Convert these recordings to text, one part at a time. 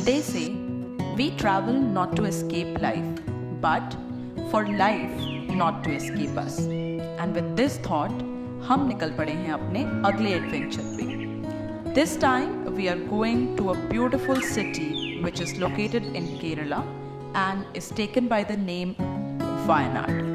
They say we travel not to escape life, but for life not to escape us. And with this thought, हम निकल पड़े हैं अपने अगले adventure पे. This time we are going to a beautiful city which is located in Kerala and is taken by the name Wayanad.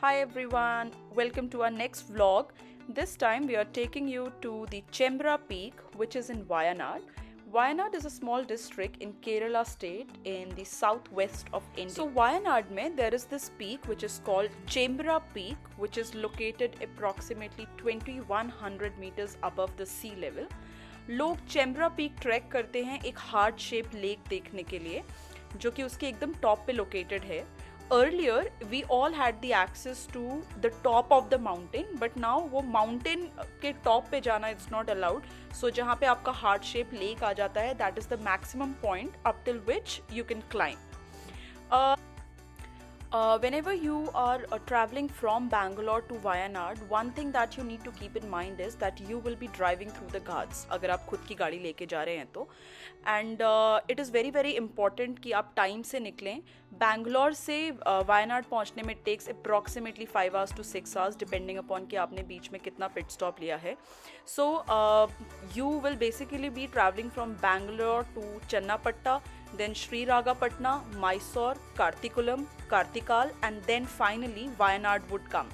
Hi everyone, welcome to our next vlog. This time we are taking you to the Chembra Peak, which is in Wayanad. Wayanad is a small district in Kerala state in the southwest of India. So Wayanad mein there is this peak which is called Chembra Peak, which is located approximately 2100 meters above the sea level. लोग Chembra peak track करते हैं एक heart shape lake देखने के लिए जो कि उसके एकदम टॉप पे लोकेटेड है. Earlier, we all had the access to the top of the mountain, but now वो mountain के top पे जाना it's not allowed. So जहाँ पे आपका heart shape lake आ जाता है, that is the maximum point up till which you can climb. Whenever you are traveling from Bangalore to Wayanad, one thing that you need to keep in mind is that you will be driving through the ghats. अगर आप खुद की गाड़ी लेके जा रहे हैं तो, and it is very very important कि आप टाइम से निकलें. बैंगलोर से वायनाड पहुंचने में takes approximately 5 hours to 6 hours depending upon कि आपने बीच में कितना pit stop लिया है. So you will basically be traveling from Bangalore to Channapatta, then Sriragapatna, Mysore, Kartikulam, Kartikal, and then finally Wayanad would come.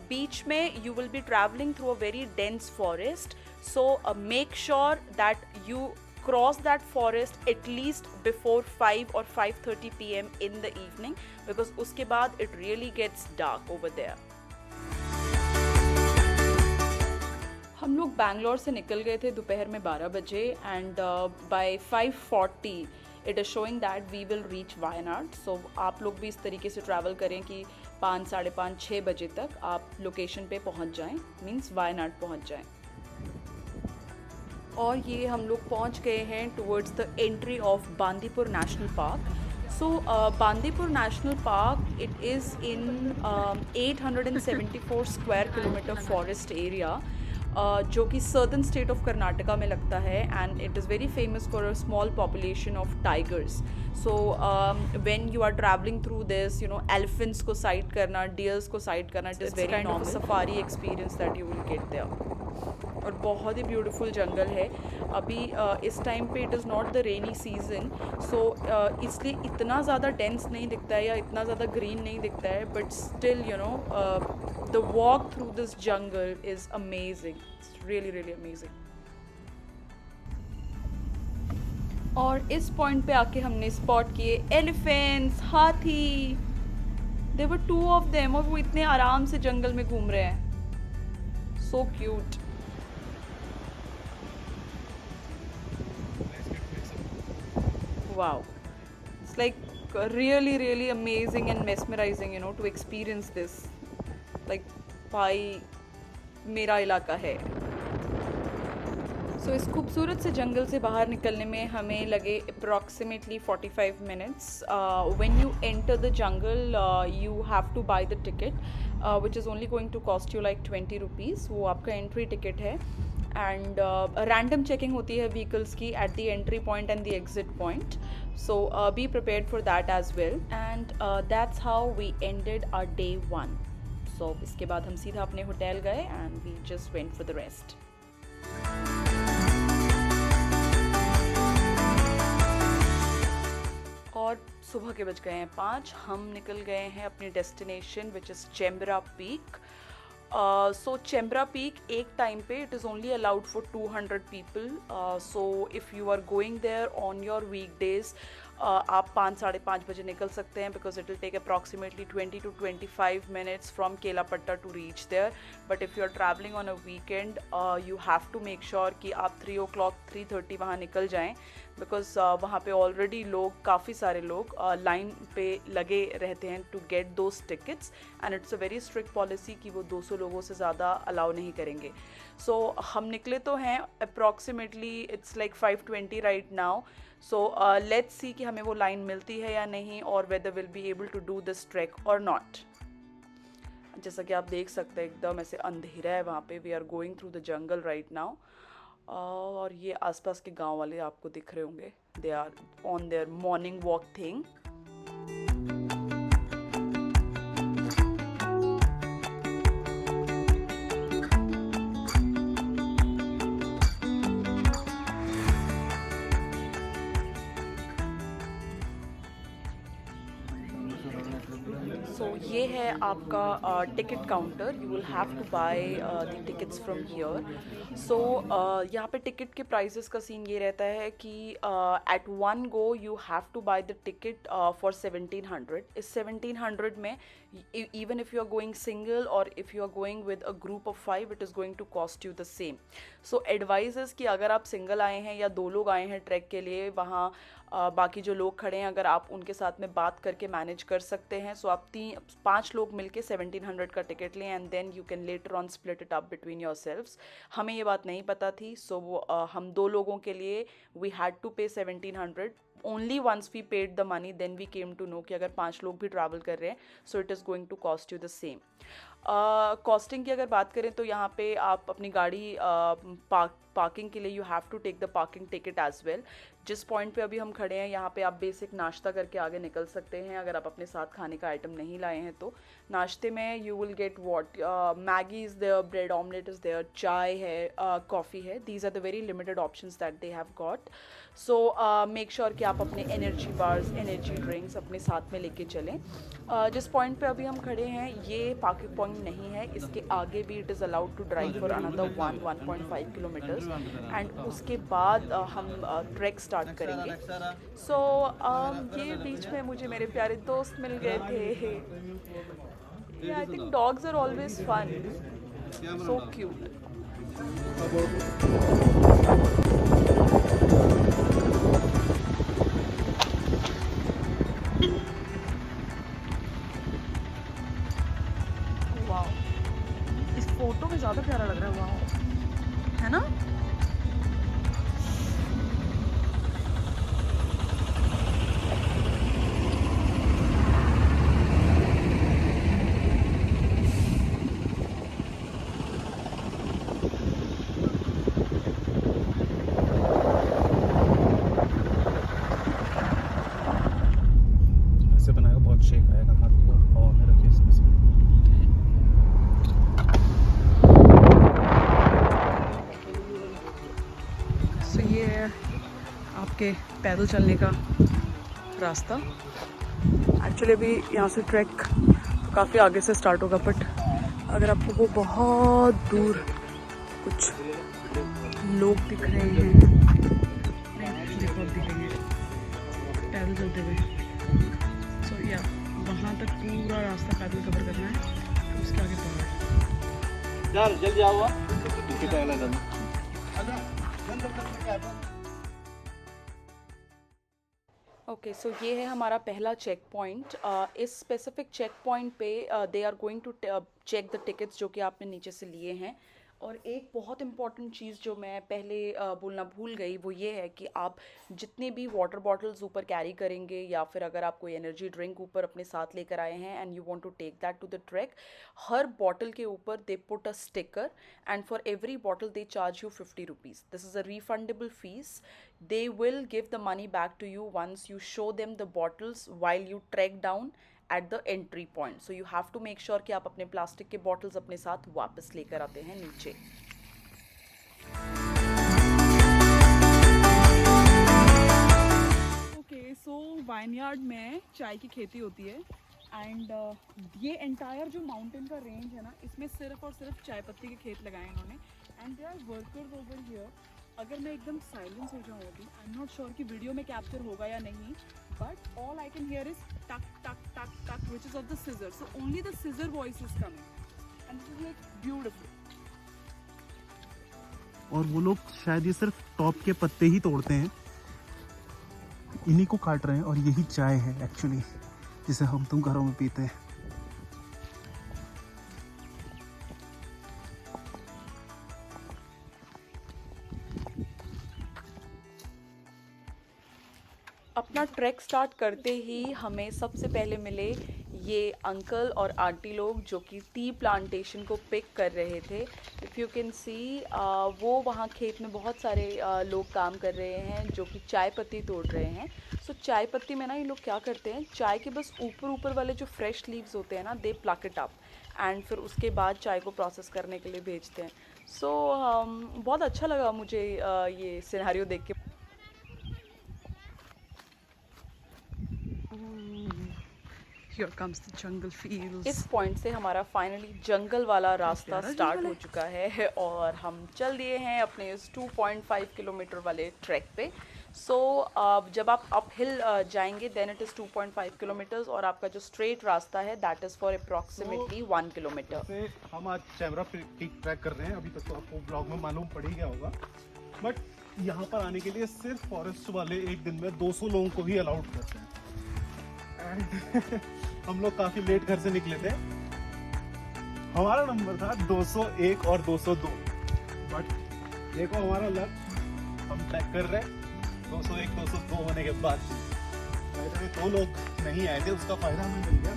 Beach mein you will be traveling through a very dense forest, so make sure that you cross that forest at least before 5 or 5:30 p.m. in the evening, because uske baad it really gets dark over there. हम लोग बैंगलोर से निकल गए थे दोपहर में 12 बजे and by 5:40 it is showing that we will reach Wayanad. So आप लोग भी इस तरीके से ट्रैवल करें कि 5, 5:30, 6 बजे तक आप लोकेशन पे पहुंच जाएं, मींस वायनाड पहुंच जाएं. और ये हम लोग पहुंच गए हैं towards the entry of Bandipur national park. So Bandipur National Park, it is in 874 square kilometer forest area, जो कि सर्दर्न स्टेट ऑफ कर्नाटका में लगता है, and it is very famous for a small population of tigers. So when you are travelling through this, you know, elephants को sight करना, deers को sight करना, it is very kind of safari experience that you will get there. और बहुत ही beautiful जंगल है. अभी इस time पे it is not the rainy season, so इसलिए इतना ज़्यादा डेंस नहीं दिखता है या इतना ज़्यादा ग्रीन नहीं दिखता है, but still you know the walk through this jungle is amazing. It's really really amazing. और इस पॉइंट पे आके हमने स्पॉट किए एलिफेंट्स, हाथी. देयर वर 2 of them और वो इतने आराम से जंगल में घूम रहे हैं. So cute. Wow, it's like really really amazing and mesmerizing, you know, to experience this. Like भाई मेरा इलाका है. So इस खूबसूरत से जंगल से बाहर निकलने में हमें लगे approximately 45 minutes. When you enter the jungle, you have to buy the ticket, which is only going to cost you like 20 rupees. वो आपका एंट्री टिकट है. And random checking होती है vehicles की at the entry point and the exit point. So be prepared for that as well. And that's how we ended our day 1. So इसके बाद हम सीधा अपने होटल गए and we just went for the rest. और सुबह के बज गए हैं 5। हम निकल गए हैं अपने destination which is Chembra peak. So Chembra peak एक टाइम पे it is only allowed for 200 people. So if you are going there on your week days आप 5 साढ़े 5 बजे निकल सकते हैं, because it will take approximately 20 to 25 minutes from Kelapatta to reach there. But if you are travelling on a weekend you have to make sure कि आप 3 o'clock 3:30 वहाँ निकल जाएँ, बिकॉज वहाँ पे ऑलरेडी लोग, काफ़ी सारे लोग लाइन पे लगे रहते हैं to get those tickets, and it's a very strict policy कि वो 200 लोगों से ज़्यादा अलाउ नहीं करेंगे। सो हम निकले तो हैं approximately it's like 5:20 right now. So let's see कि हमें वो लाइन मिलती है या नहीं, और whether will be able to do this track और नॉट। जैसा कि आप देख सकते हैं एकदम ऐसे अंधेरा है वहाँ पे। We are going through the jungle right now, और ये आसपास के गांव वाले आपको दिख रहे होंगे, they are on their morning walk thing. So ये है आपका ticket counter. You will have to buy the tickets from here. So यहाँ पे टिकट के प्राइसेस का सीन ये रहता है कि at one go you have to buy the ticket for 1700। इस 1700 में even if you are going single or if you are going with a group of 5 it is going to cost you the same. So advice is कि अगर आप single आए हैं या 2 लोग आए हैं ट्रैक के लिए, वहाँ बाकी जो लोग खड़े हैं अगर आप उनके साथ में बात करके मैनेज कर सकते हैं, सो आप 5 लोग मिलके 1700 का टिकट लें, and then you can later on split it up between योर सेल्व्स। हमें ये बात नहीं पता थी, सो हम 2 लोगों के लिए we had to pay 1700। Only once we paid the money then we came to know कि अगर 5 लोग भी ट्रैवल कर रहे हैं so it is going to cost you the same. Costing की अगर बात करें तो यहाँ पे आप अपनी गाड़ी पार्किंग के लिए you have to take the parking ticket as well. जिस पॉइंट पे अभी हम खड़े हैं यहाँ पे आप बेसिक नाश्ता करके आगे निकल सकते हैं, अगर आप अपने साथ खाने का आइटम नहीं लाए हैं तो। नाश्ते में you will get what, Maggi is there, bread omelette is there, चाय है, कॉफ़ी है। These are the very limited options that they have got. So make sure कि आप अपने एनर्जी बार्स, एनर्जी ड्रिंक्स अपने साथ में लेके चलें। जिस पॉइंट पे अभी हम खड़े हैं ये पार्किंग पॉइंट नहीं है, इसके आगे भी it is allowed to drive for another 1.5 kilometres, एंड उसके बाद हम ट्रैक स्टार्ट करेंगे। सो ये बीच में मुझे मेरे प्यारे दोस्त मिल गए थे। I think dogs are always fun, so cute. Wow, इस फोटो में ज़्यादा प्यारा लग रहा है, वाओ, है ना? ऐसे बनाएगा, बहुत शेक आएगा, हाथ को हवा में रखिए इसमें से। सो ये है आपके पैदल चलने का रास्ता। एक्चुअली अभी यहाँ से ट्रैक काफ़ी आगे से स्टार्ट होगा, बट अगर आपको वो बहुत दूर कुछ लोग दिख रहे हैं, नहीं देखो अब दिखेंगे पैदल चलते हुए। सो या वहाँ तक पूरा रास्ता पैदल कवर करना है, फिर उसके आगे पहुँचना। यार जल्दी आओ, ओके, सो ये है हमारा पहला चेक पॉइंट। इस स्पेसिफिक चेक पॉइंट पे they are going to check the tickets जो कि आपने नीचे से लिए हैं। और एक बहुत इंपॉर्टेंट चीज़ जो मैं पहले बोलना भूल गई वो ये है कि आप जितने भी वाटर बॉटल्स ऊपर कैरी करेंगे या फिर अगर आप कोई एनर्जी ड्रिंक ऊपर अपने साथ लेकर आए हैं and you want to take that to the track, हर बॉटल के ऊपर they put a sticker, and for every bottle they charge you 50 rupees. This is a refundable fees. They will give the money back to you once you show them the bottles while you trek down at the entry point. So you have to make sure कि आप अपने plastic के bottles अपने साथ वापस लेकर आते हैं नीचे। ओके, ओके सो वाइनयार्ड में चाय की खेती होती है एंड ये एंटायर जो माउंटेन का रेंज है ना, इसमें सिर्फ और सिर्फ चाय पत्ती के खेत लगाए हैं इन्होंने and they are workers over here. अगर मैं एकदम साइलेंस हो जाऊँ अभी, आई एम नॉट श्योर कि वीडियो में कैप्चर होगा या नहीं, but all I can hear is टक टक टक टक which is of the scissor. So only the scissor voice is coming and this is like beautiful. और वो लोग शायद ये सिर्फ टॉप के पत्ते ही तोड़ते हैं, इन्हीं को काट रहे हैं और यही चाय है एक्चुअली जिसे हम तुम घरों में पीते हैं. अपना ट्रैक स्टार्ट करते ही हमें सबसे पहले मिले ये अंकल और आंटी लोग जो कि टी प्लांटेशन को पिक कर रहे थे. इफ़ यू कैन सी वो वहाँ खेत में बहुत सारे लोग काम कर रहे हैं जो कि चाय पत्ती तोड़ रहे हैं. सो चाय पत्ती में ना ये लोग क्या करते हैं, चाय के बस ऊपर वाले जो फ्रेश लीव्स होते हैं ना, दे प्लक इट अप एंड फिर उसके बाद चाय को प्रोसेस करने के लिए भेजते हैं. सो बहुत अच्छा लगा मुझे ये सिनेरियो देख के. Here comes the jungle feels. इस पॉइंट से हमारा फाइनली जंगल वाला रास्ता स्टार्ट हो चुका है और हम चल दिए हैं अपने इस 2.5 किलोमीटर वाले ट्रैक पे. सो जब आप अप हिल जाएंगे देन इट इज़ 2.5 किलोमीटर्स और आपका जो स्ट्रेट रास्ता है that is for approximately 1 kilometre. हम आज चैमरा पीक ट्रैक कर रहे हैं. अभी तक तो आपको ब्लॉग में मालूम पड़ ही गया होगा, बट यहाँ पर आने के लिए सिर्फ फॉरेस्ट वाले एक दिन में 200 लोगों को ही अलाउड करते हैं. हम लोग काफी लेट घर से निकले थे. हमारा नंबर था 201 और 202, बट देखो हमारा लक, हम ट्रैक कर रहे हैं 201 202 होने के बाद. पहले 2 लोग नहीं आए थे, उसका फायदा हमें मिल गया.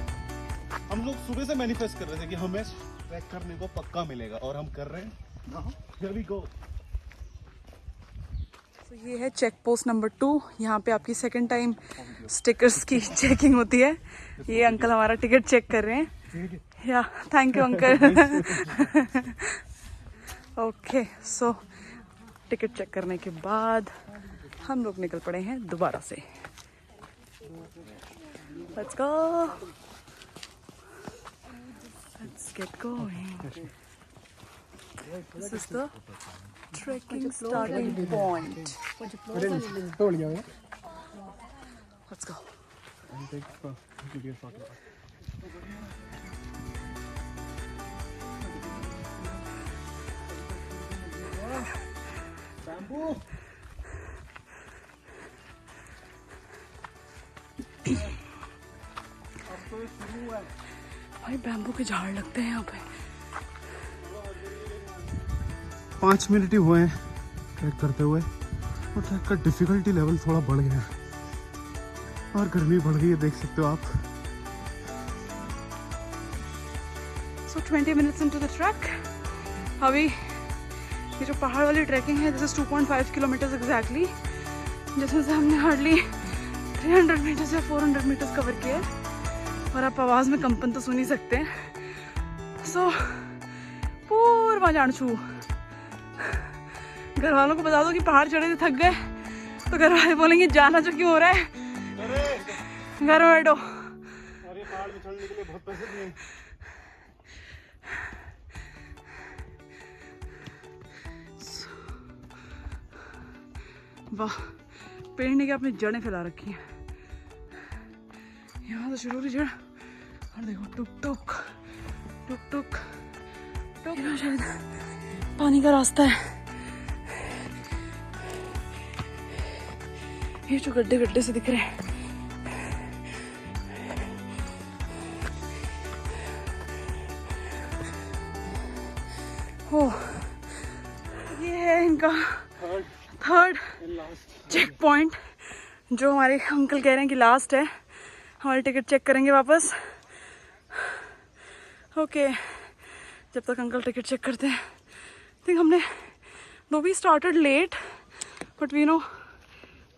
हम लोग सुबह से मैनिफेस्ट कर रहे थे कि हमें ट्रैक करने को पक्का मिलेगा और हम कर रहे हैं. Here we go. तो ये है चेक पोस्ट नंबर 2. यहाँ पे आपकी सेकंड टाइम स्टिकर्स की चेकिंग होती है. ये अंकल हमारा टिकट चेक कर रहे हैं. या thank you uncle. Okay so ticket check करने के बाद हम लोग निकल पड़े हैं दोबारा से. Let's go, let's get going. This is the trekking starting point. Let's go. Bamboo. भाई बैम्बू के झाड़ लगते हैं यहाँ पे. 5 मिनट ही हुए हैं ट्रैक करते हुए और ट्रैक का डिफिकल्टी लेवल थोड़ा बढ़ गया है और गर्मी बढ़ गई है, देख सकते हो आप. So 20 minutes into the trek. अभी ये जो पहाड़ वाली ट्रैकिंग है दिस इज 2.5 किलोमीटर्स एग्जैक्टली, जिसमें से हमने हार्डली 300 मीटर्स या 400 मीटर्स कवर किए और आप आवाज़ में कंपन तो सुन ही सकते हैं. सो पूरा जान छू. घर वालों को बता दो कि पहाड़ चढ़े थे थक गए, तो घर वाले बोलेंगे जाना जो क्यों हो रहा है, घर में बैठो. अरे पहाड़ में चढ़ने के लिए बहुत पैसे दिए. वाह, पेड़ ने क्या अपनी जड़ें फैला रखी हैं. यहाँ तो शुरू हुई जड़ और देखो टुक टुक टुक टुक टुक. यहाँ शायद पानी का रास्ता है. ये जो गड्ढे गड्ढे से दिख रहे हैं, ओह ये है इनका थर्ड चेक पॉइंट जो हमारे अंकल कह रहे हैं कि लास्ट है. हमारी टिकट चेक करेंगे वापस. ओके जब तक अंकल टिकट चेक करते हैं. थिंक हमने दो भी started late but we know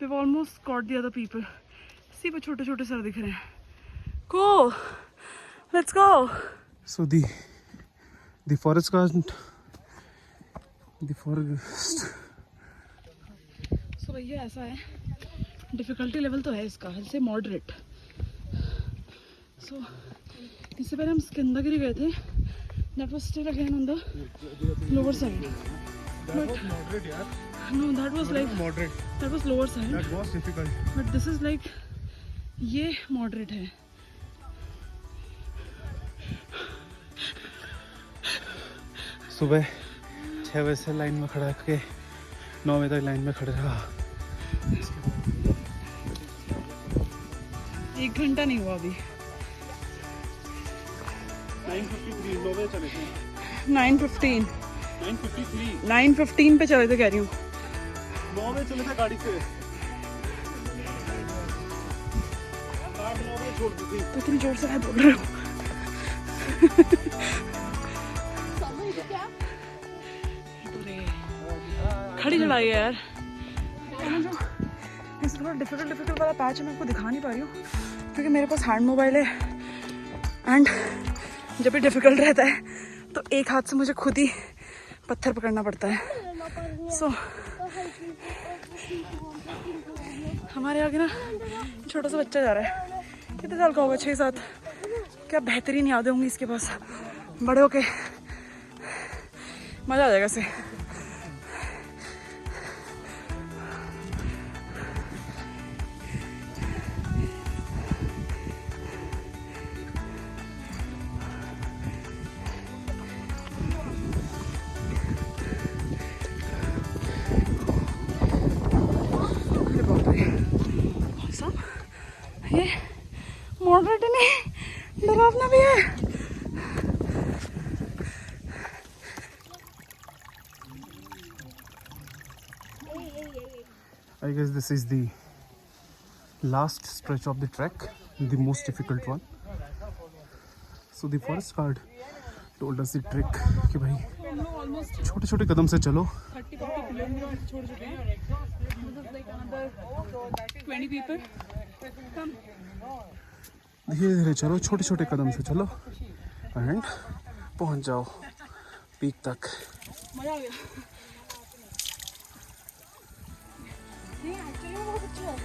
we've almost caught the other people. See वो छोटे छोटे सर दिख रहे हैं. Cool. Let's go. So the forest So भैया ऐसा है डिफ़िकल्टी लेवल तो है इसका, से मॉडरेट। सो इससे पहले हम स्कंदगिरी गए थे, that was still again on the lower side. Moderate यार. No, that was like Moderate. that was lower side. That was difficult. But this is like ये moderate है। सुबह 6 बजे से लाइन में खड़ा के 9 बजे तक लाइन में खड़े रहा। 1 घंटा नहीं हुआ अभी। 9:53 9 बजे चले थे। 9:15 9:53 9:15 पे चले थे कह रही हूँ। 9 बजे चले थे गाड़ी से। 8-9 बजे छोड़ दी थी। तो इतनी जोर से बोल रहे हो। खड़ी चढ़ाई है यार। ऐसे थोड़ा डिफिकल्ट वाला पैच मैं आपको दिखा नहीं पा रही हूँ क्योंकि मेरे पास हैंड मोबाइल है एंड जब भी डिफिकल्ट रहता है तो एक हाथ से मुझे खुद ही पत्थर पकड़ना पड़ता है। सो हमारे आगे ना छोटा सा बच्चा जा रहा है, कितने साल का होगा, 6-7। क्या बेहतरीन यादें होंगी इसके पास, बड़े होके मज़ा आ जाएगा इसे। ये मॉडरेट नहीं, डरावना भी है। I guess this is the last stretch of the trek, the most difficult one. So the forest guard told us the trick कि भाई छोटे छोटे कदम से चलो। 30-40 किलोमीटर छोड़ चुके हैं। 20 people come। धीरे धीरे चलो, छोटे छोटे कदम से चलो एंड पहुंच जाओ पीक तक। मजा आ गया। नहीं एक्चुअली में बहुत अच्छा है।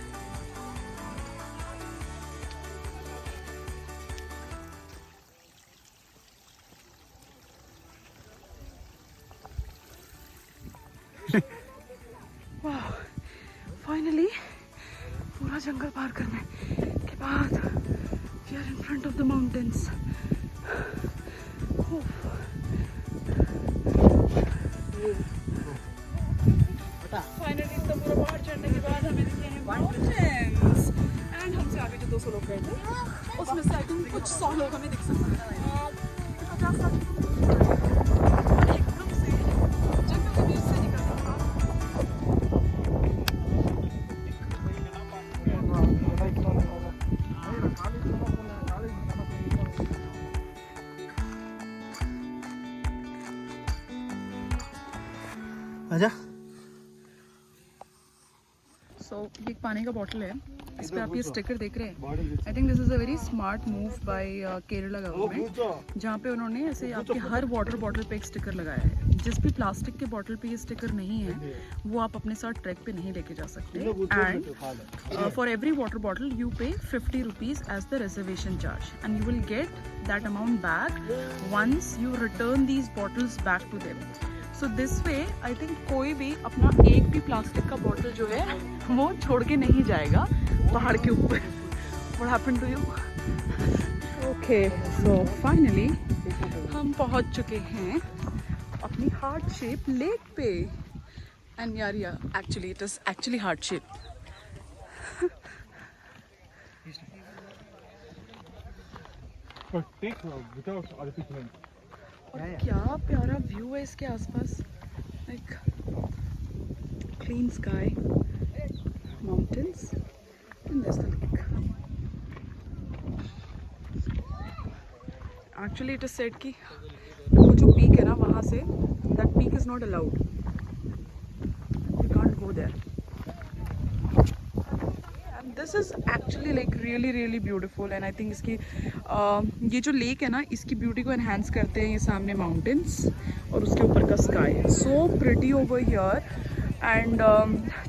वाह, फाइनली पूरा जंगल पार करने के बाद we are in front of the mountains. Finally इतना पूरा पहाड़ चढ़ने के बाद हमें दिखे हैं माउंटेन्स एंड हमसे आगे जो 200 लोग गए थे उसमें से आई थिंक कुछ 100 लोग हमें दिख सकते हैं। 50-60 एकदम से जंगल के बीच से निकलने के बाद आजा। सो ये एक पानी का बॉटल है, इस पे आप ये स्टिकर देख रहे हैं। I think this is a very smart move by Kerala government, जहाँ पे उन्होंने ऐसे आपके हर वाटर बॉटल पे एक स्टिकर लगाया है। जिस भी प्लास्टिक के बॉटल पे ये स्टिकर नहीं है वो आप अपने साथ ट्रैक पे नहीं लेके जा सकते। And for every water bottle you pay 50 rupees as the reservation charge and you will get that amount back once you return these bottles back to them. So this way I think कोई भी अपना एक भी plastic का bottle जो है वो छोड़ के नहीं जाएगा पहाड़ के ऊपर। What happened to you? Okay, so finally हम पहुंच चुके हैं अपनी हार्ट शेप लेक पे। एंड यार actually it is actually heart shape. But take without artificial. और क्या प्यारा व्यू है इसके आसपास, like clean sky, mountains and this lake. Actually it is said कि वो जो पीक है ना वहाँ से that peak is not allowed, you can't go there. This is actually like really beautiful and I think इसकी ये जो लेक है ना इसकी ब्यूटी को एनहांस करते हैं ये सामने माउंटेन्स और उसके ऊपर का sky. So pretty over here and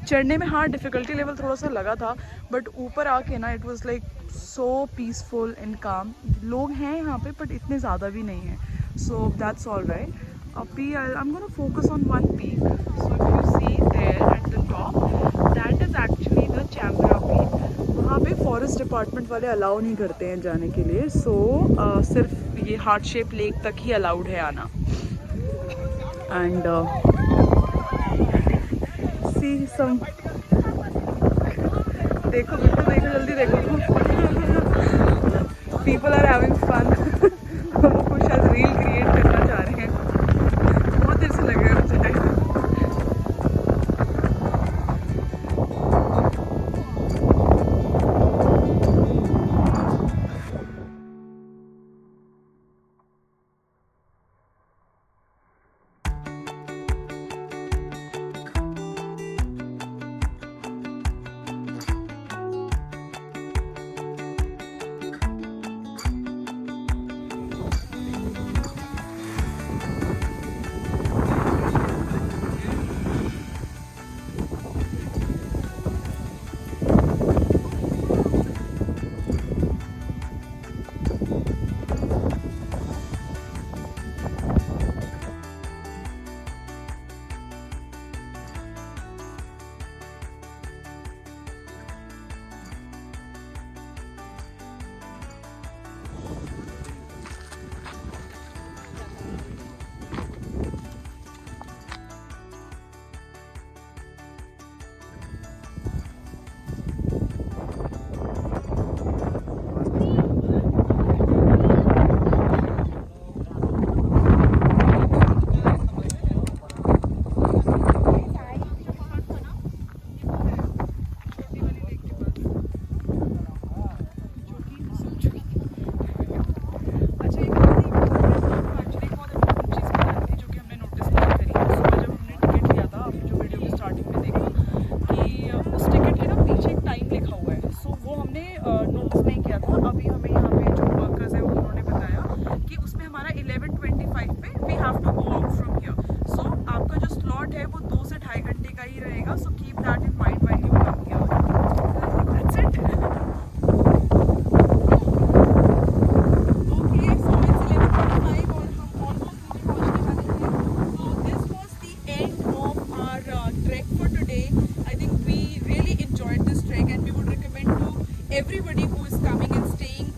चढ़ने में हाँ डिफ़िकल्टी लेवल थोड़ा सा लगा था, बट ऊपर आके ना it was like so peaceful and काम. लोग हैं यहाँ पे बट इतने ज़्यादा भी नहीं हैं, सो दैट्स ऑल राइट. अभी I am gonna focus on one peak. So if you see there at the top, that is actually the Chembra peak. वहाँ पे फॉरेस्ट डिपार्टमेंट वाले अलाउ नहीं करते हैं जाने के लिए, सो सिर्फ ये हार्ट शेप लेक तक ही अलाउड है आना. एंड सी सम, देखो बिल्कुल देखो, जल्दी देखो. People are having fun. वो कुछ शायद रील क्रिएट करना चाह रहे हैं. बहुत देर से लग रहा है मुझे. Everybody who is coming and staying